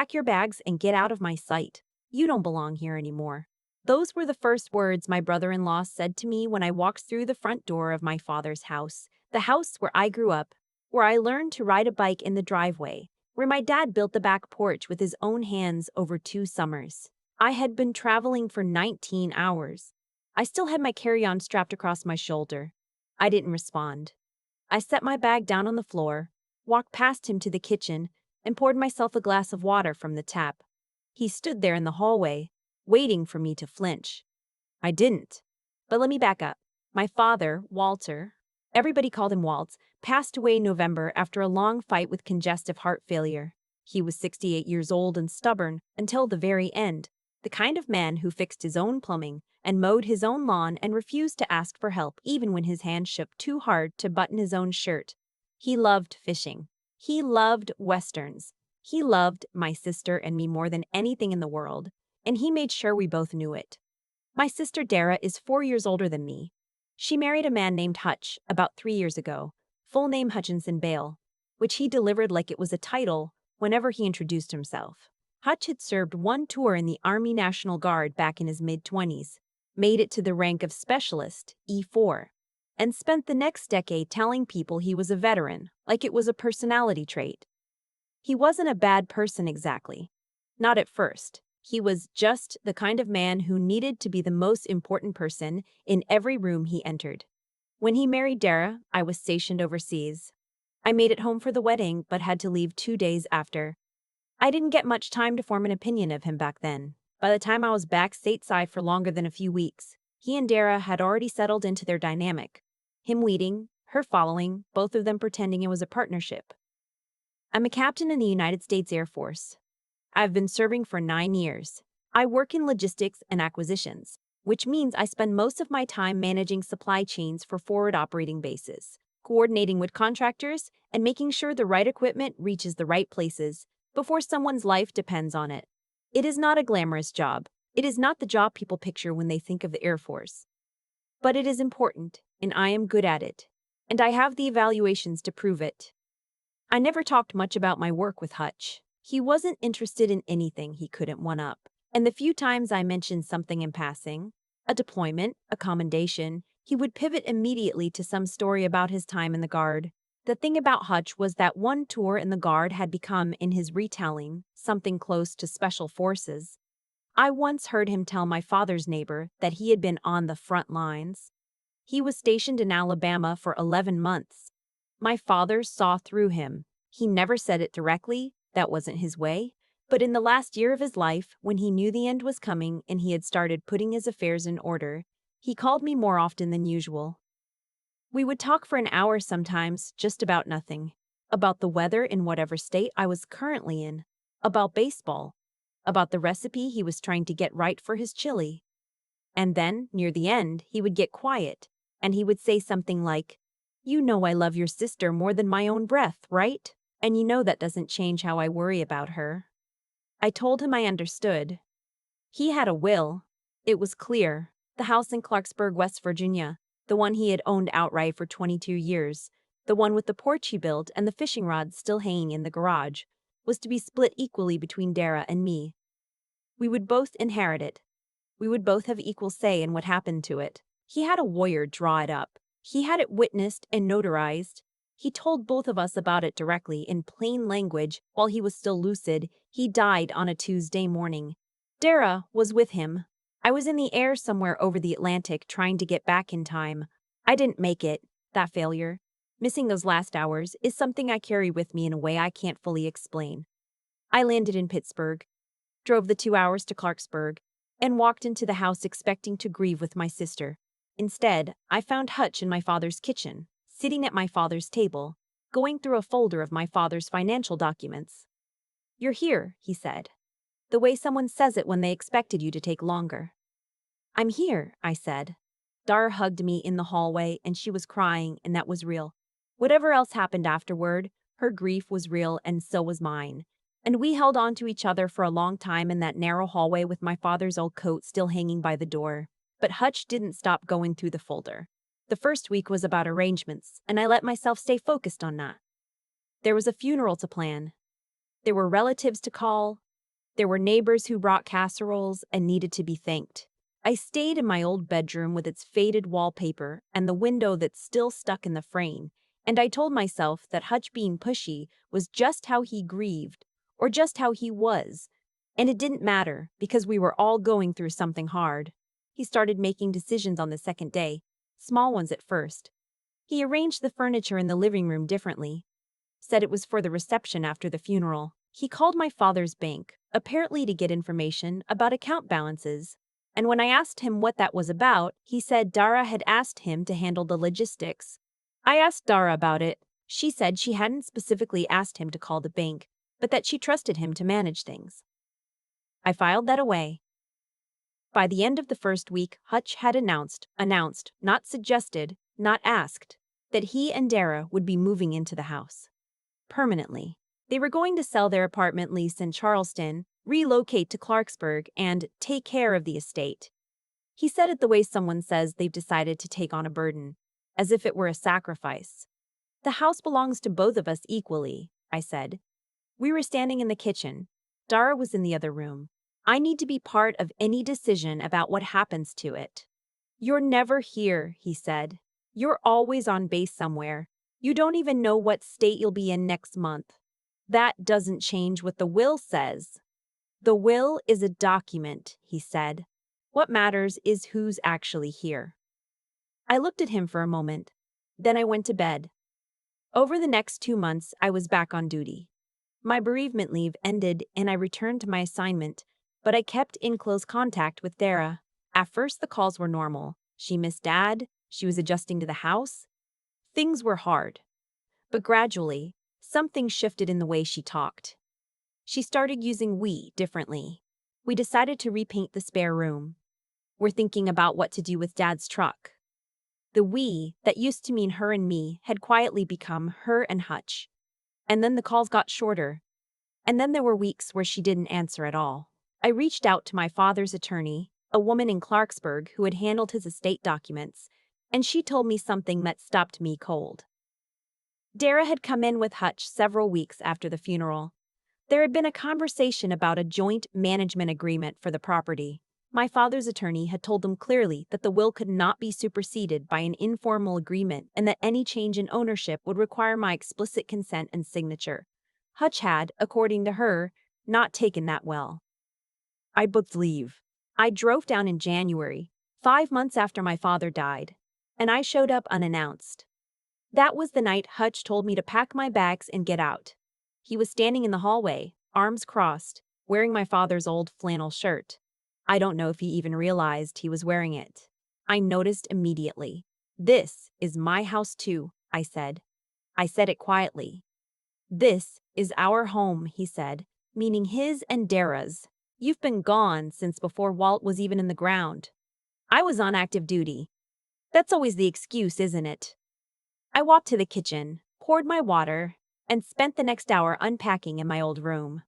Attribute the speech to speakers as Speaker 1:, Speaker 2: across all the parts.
Speaker 1: Pack your bags and get out of my sight. You don't belong here anymore." Those were the first words my brother-in-law said to me when I walked through the front door of my father's house, the house where I grew up, where I learned to ride a bike in the driveway, where my dad built the back porch with his own hands over 2 summers. I had been traveling for 19 hours. I still had my carry-on strapped across my shoulder. I didn't respond. I set my bag down on the floor, walked past him to the kitchen, and poured myself a glass of water from the tap. He stood there in the hallway, waiting for me to flinch. I didn't. But let me back up. My father, Walter, everybody called him Waltz, passed away in November after a long fight with congestive heart failure. He was 68 years old and stubborn until the very end, the kind of man who fixed his own plumbing and mowed his own lawn and refused to ask for help even when his hand shook too hard to button his own shirt. He loved fishing. He loved westerns. He loved my sister and me more than anything in the world, and he made sure we both knew it. My sister Dara is 4 years older than me. She married a man named Hutch about 3 years ago, full name Hutchinson Bale, which he delivered like it was a title whenever he introduced himself. Hutch had served one tour in the Army National Guard back in his mid-20s, made it to the rank of Specialist, E4, and spent the next decade telling people he was a veteran, like it was a personality trait. He wasn't a bad person exactly. Not at first. He was just the kind of man who needed to be the most important person in every room he entered. When he married Dara, I was stationed overseas. I made it home for the wedding but had to leave 2 days after. I didn't get much time to form an opinion of him back then. By the time I was back stateside for longer than a few weeks, he and Dara had already settled into their dynamic. Him leading, her following, both of them pretending it was a partnership. I'm a captain in the United States Air Force. I've been serving for 9 years. I work in logistics and acquisitions, which means I spend most of my time managing supply chains for forward operating bases, coordinating with contractors, and making sure the right equipment reaches the right places before someone's life depends on it. It is not a glamorous job. It is not the job people picture when they think of the Air Force. But it is important, and I am good at it. And I have the evaluations to prove it. I never talked much about my work with Hutch. He wasn't interested in anything he couldn't one-up. And the few times I mentioned something in passing, a deployment, a commendation, he would pivot immediately to some story about his time in the Guard. The thing about Hutch was that one tour in the Guard had become, in his retelling, something close to special forces. I once heard him tell my father's neighbor that he had been on the front lines. He was stationed in Alabama for 11 months. My father saw through him. He never said it directly, that wasn't his way, but in the last year of his life, when he knew the end was coming and he had started putting his affairs in order, he called me more often than usual. We would talk for an hour sometimes, just about nothing. About the weather in whatever state I was currently in. About baseball. About the recipe he was trying to get right for his chili. And then, near the end, he would get quiet, and he would say something like, "You know I love your sister more than my own breath, right? And you know that doesn't change how I worry about her." I told him I understood. He had a will. It was clear. The house in Clarksburg, West Virginia, the one he had owned outright for 22 years, the one with the porch he built and the fishing rods still hanging in the garage, was to be split equally between Dara and me. We would both inherit it. We would both have equal say in what happened to it. He had a lawyer draw it up. He had it witnessed and notarized. He told both of us about it directly in plain language while he was still lucid. He died on a Tuesday morning. Dara was with him. I was in the air somewhere over the Atlantic trying to get back in time. I didn't make it, that failure. Missing those last hours is something I carry with me in a way I can't fully explain. I landed in Pittsburgh, drove the 2 hours to Clarksburg, and walked into the house expecting to grieve with my sister. Instead, I found Hutch in my father's kitchen, sitting at my father's table, going through a folder of my father's financial documents. "You're here," he said. The way someone says it when they expected you to take longer. "I'm here," I said. Dara hugged me in the hallway and she was crying, and that was real. Whatever else happened afterward, her grief was real and so was mine. And we held on to each other for a long time in that narrow hallway with my father's old coat still hanging by the door. But Hutch didn't stop going through the folder. The first week was about arrangements, and I let myself stay focused on that. There was a funeral to plan. There were relatives to call, There were neighbors who brought casseroles and needed to be thanked. I stayed in my old bedroom with its faded wallpaper and the window that's still stuck in the frame, and I told myself that Hutch being pushy was just how he grieved, or just how he was. And it didn't matter, because we were all going through something hard. He started making decisions on the second day, small ones at first. He arranged the furniture in the living room differently, said it was for the reception after the funeral. He called my father's bank, apparently to get information about account balances. And when I asked him what that was about, he said Dara had asked him to handle the logistics. I asked Dara about it. She said she hadn't specifically asked him to call the bank, but that she trusted him to manage things. I filed that away. By the end of the first week, Hutch had announced, not suggested, not asked, that he and Dara would be moving into the house. Permanently. They were going to sell their apartment lease in Charleston, relocate to Clarksburg, and take care of the estate. He said it the way someone says they've decided to take on a burden, as if it were a sacrifice. The house belongs to both of us equally, I said. We were standing in the kitchen. Dara was in the other room. I need to be part of any decision about what happens to it. You're never here, he said. You're always on base somewhere. You don't even know what state you'll be in next month. That doesn't change what the will says. The will is a document, he said. What matters is who's actually here. I looked at him for a moment. Then I went to bed. Over the next 2 months, I was back on duty. My bereavement leave ended and I returned to my assignment, but I kept in close contact with Dara. At first, the calls were normal. She missed Dad. She was adjusting to the house. Things were hard. But gradually, something shifted in the way she talked. She started using "we" differently. We decided to repaint the spare room. We're thinking about what to do with Dad's truck. The "we" that used to mean her and me had quietly become her and Hutch. And then the calls got shorter. And then there were weeks where she didn't answer at all. I reached out to my father's attorney, a woman in Clarksburg who had handled his estate documents, and she told me something that stopped me cold. Dara had come in with Hutch several weeks after the funeral. There had been a conversation about a joint management agreement for the property. My father's attorney had told them clearly that the will could not be superseded by an informal agreement and that any change in ownership would require my explicit consent and signature. Hutch had, according to her, not taken that well. I booked leave. I drove down in January, 5 months after my father died, and I showed up unannounced. That was the night Hutch told me to pack my bags and get out. He was standing in the hallway, arms crossed, wearing my father's old flannel shirt. I don't know if he even realized he was wearing it. I noticed immediately. This is my house too, I said. I said it quietly. This is our home, he said, meaning his and Dara's. You've been gone since before Walt was even in the ground. I was on active duty. That's always the excuse, isn't it? I walked to the kitchen, poured my water, and spent the next hour unpacking in my old room.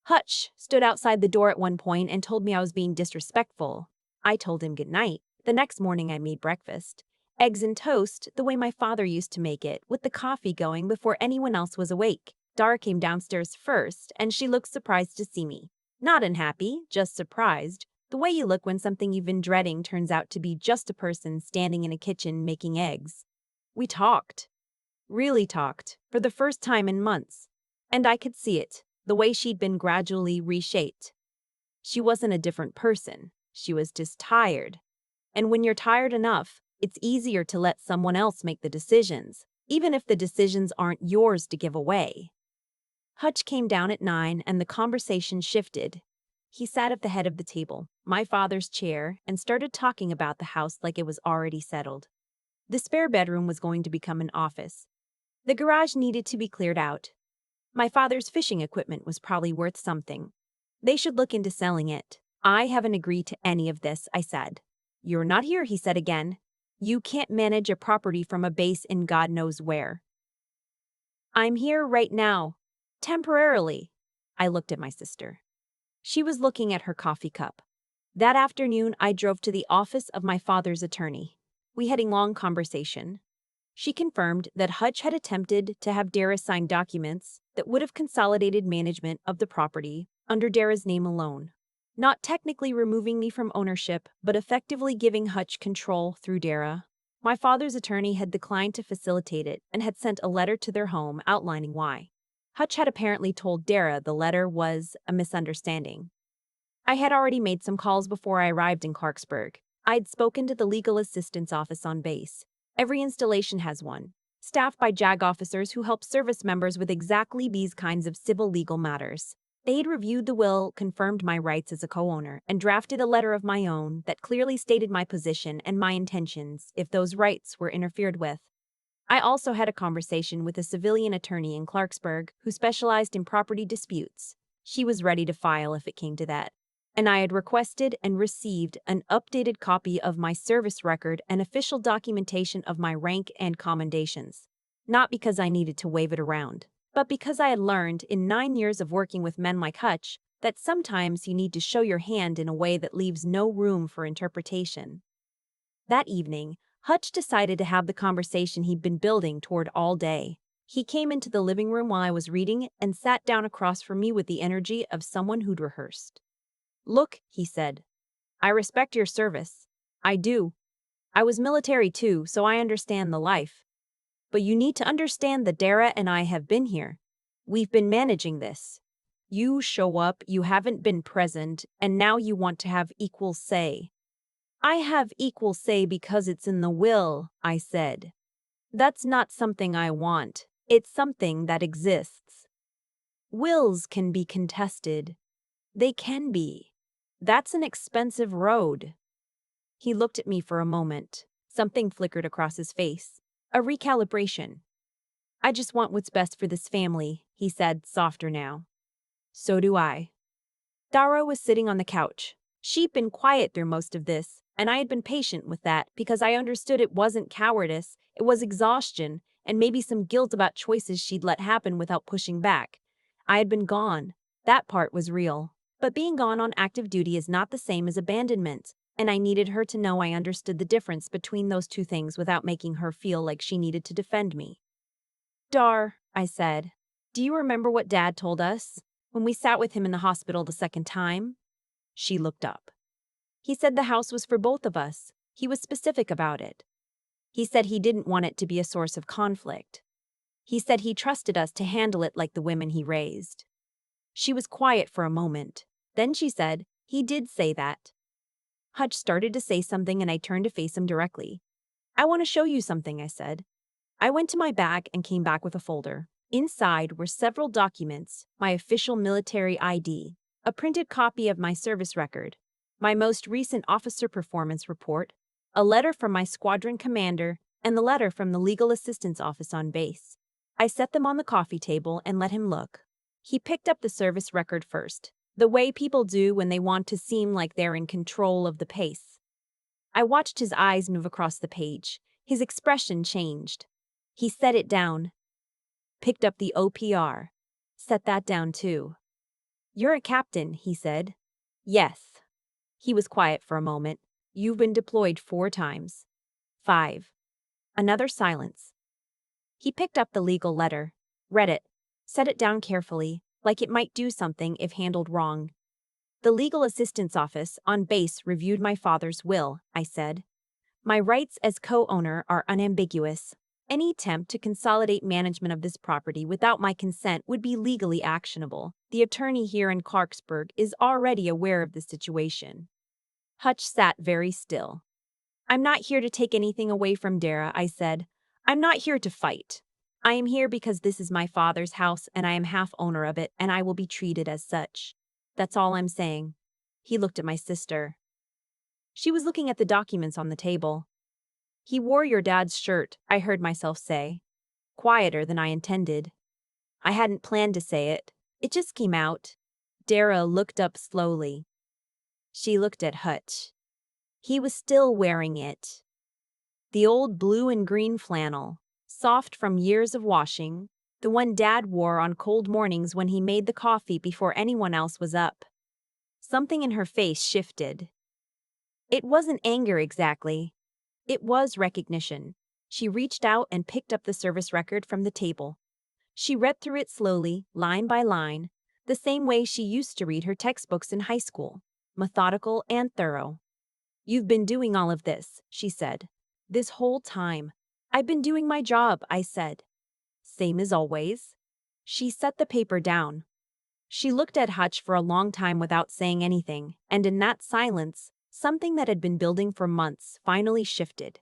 Speaker 1: Hutch stood outside the door at one point and told me I was being disrespectful. I told him good night. The next morning I made breakfast. Eggs and toast, the way my father used to make it, with the coffee going before anyone else was awake. Dara came downstairs first, and she looked surprised to see me. Not unhappy, just surprised. The way you look when something you've been dreading turns out to be just a person standing in a kitchen making eggs. We talked. Really talked, for the first time in months. And I could see it, the way she'd been gradually reshaped. She wasn't a different person. She was just tired. And when you're tired enough, it's easier to let someone else make the decisions, even if the decisions aren't yours to give away. Hutch came down at 9 and the conversation shifted. He sat at the head of the table, my father's chair, and started talking about the house like it was already settled. The spare bedroom was going to become an office. The garage needed to be cleared out. My father's fishing equipment was probably worth something. They should look into selling it. I haven't agreed to any of this, I said. You're not here, he said again. You can't manage a property from a base in God knows where. I'm here right now. Temporarily. I looked at my sister. She was looking at her coffee cup. That afternoon, I drove to the office of my father's attorney. We had a long conversation. She confirmed that Hutch had attempted to have Dara sign documents that would have consolidated management of the property under Dara's name alone. Not technically removing me from ownership, but effectively giving Hutch control through Dara. My father's attorney had declined to facilitate it and had sent a letter to their home outlining why. Hutch had apparently told Dara the letter was a misunderstanding. I had already made some calls before I arrived in Clarksburg. I'd spoken to the legal assistance office on base. Every installation has one, staffed by JAG officers who help service members with exactly these kinds of civil legal matters. They had reviewed the will, confirmed my rights as a co-owner, and drafted a letter of my own that clearly stated my position and my intentions if those rights were interfered with. I also had a conversation with a civilian attorney in Clarksburg who specialized in property disputes. She was ready to file if it came to that. And I had requested and received an updated copy of my service record and official documentation of my rank and commendations. Not because I needed to wave it around, but because I had learned in 9 years of working with men like Hutch that sometimes you need to show your hand in a way that leaves no room for interpretation. That evening, Hutch decided to have the conversation he'd been building toward all day. He came into the living room while I was reading and sat down across from me with the energy of someone who'd rehearsed. "Look," he said, "I respect your service. I do. I was military too, so I understand the life. But you need to understand that Dara and I have been here. We've been managing this. You show up, you haven't been present, and now you want to have equal say." "I have equal say because it's in the will," I said. "That's not something I want. It's something that exists. Wills can be contested. They can be. That's an expensive road." He looked at me for a moment. Something flickered across his face. A recalibration. "I just want what's best for this family," he said, softer now. "So do I." Dara was sitting on the couch. She'd been quiet through most of this, and I had been patient with that because I understood it wasn't cowardice, it was exhaustion, and maybe some guilt about choices she'd let happen without pushing back. I had been gone. That part was real. But being gone on active duty is not the same as abandonment, and I needed her to know I understood the difference between those two things without making her feel like she needed to defend me. "Dar," I said, "do you remember what Dad told us when we sat with him in the hospital the second time?" She looked up. "He said the house was for both of us. He was specific about it. He said he didn't want it to be a source of conflict. He said he trusted us to handle it like the women he raised." She was quiet for a moment. Then she said, "He did say that." Hutch started to say something and I turned to face him directly. "I want to show you something," I said. I went to my bag and came back with a folder. Inside were several documents, my official military ID, a printed copy of my service record, my most recent officer performance report, a letter from my squadron commander, and the letter from the legal assistance office on base. I set them on the coffee table and let him look. He picked up the service record first, the way people do when they want to seem like they're in control of the pace. I watched his eyes move across the page. His expression changed. He set it down. Picked up the OPR. Set that down too. "You're a captain," he said. "Yes." He was quiet for a moment. "You've been deployed 4 times. 5. Another silence. He picked up the legal letter, read it, set it down carefully, like it might do something if handled wrong. "The legal assistance office on base reviewed my father's will," I said. "My rights as co-owner are unambiguous. Any attempt to consolidate management of this property without my consent would be legally actionable. The attorney here in Clarksburg is already aware of the situation." Hutch sat very still. "I'm not here to take anything away from Dara," I said. "I'm not here to fight. I am here because this is my father's house and I am half owner of it and I will be treated as such. That's all I'm saying." He looked at my sister. She was looking at the documents on the table. "He wore your dad's shirt," I heard myself say. Quieter than I intended. I hadn't planned to say it. It just came out. Dara looked up slowly. She looked at Hutch. He was still wearing it. The old blue and green flannel, soft from years of washing, the one Dad wore on cold mornings when he made the coffee before anyone else was up. Something in her face shifted. It wasn't anger exactly. It was recognition. She reached out and picked up the service record from the table. She read through it slowly, line by line, the same way she used to read her textbooks in high school, methodical and thorough. "You've been doing all of this," she said. "This whole time." "I've been doing my job," I said. "Same as always." She set the paper down. She looked at Hutch for a long time without saying anything, and in that silence, something that had been building for months finally shifted.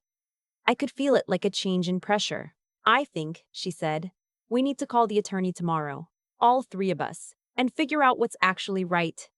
Speaker 1: I could feel it like a change in pressure. "I think," she said, "we need to call the attorney tomorrow, all three of us, and figure out what's actually right."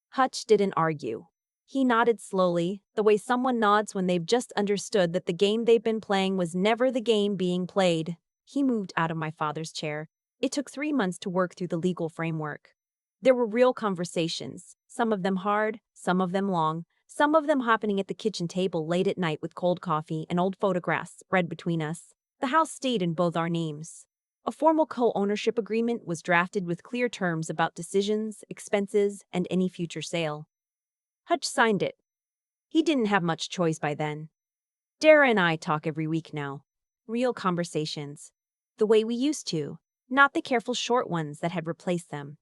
Speaker 1: Hutch didn't argue. He nodded slowly, the way someone nods when they've just understood that the game they've been playing was never the game being played. He moved out of my father's chair. It took 3 months to work through the legal framework. There were real conversations, some of them hard, some of them long, some of them happening at the kitchen table late at night with cold coffee and old photographs spread between us. The house stayed in both our names. A formal co-ownership agreement was drafted with clear terms about decisions, expenses, and any future sale. Hutch signed it. He didn't have much choice by then. Dara and I talk every week now. Real conversations. The way we used to, not the careful short ones that had replaced them.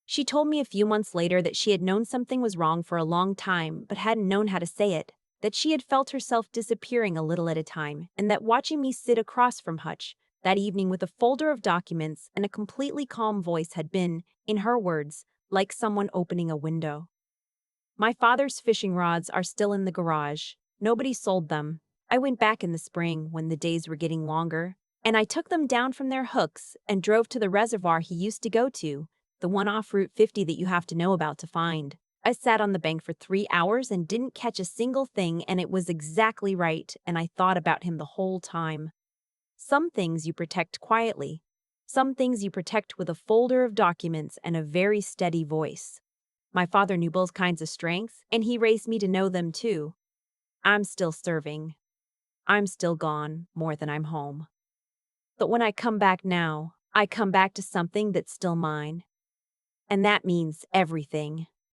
Speaker 1: She told me a few months later that she had known something was wrong for a long time but hadn't known how to say it, that she had felt herself disappearing a little at a time, and that watching me sit across from Hutch that evening with a folder of documents and a completely calm voice had been, in her words, like someone opening a window. My father's fishing rods are still in the garage. Nobody sold them. I went back in the spring when the days were getting longer, and I took them down from their hooks and drove to the reservoir he used to go to, the one off Route 50 that you have to know about to find. I sat on the bank for 3 hours and didn't catch a single thing, and it was exactly right, and I thought about him the whole time. Some things you protect quietly. Some things you protect with a folder of documents and a very steady voice. My father knew both kinds of strengths, and he raised me to know them too. I'm still serving. I'm still gone more than I'm home. But when I come back now, I come back to something that's still mine. And that means everything.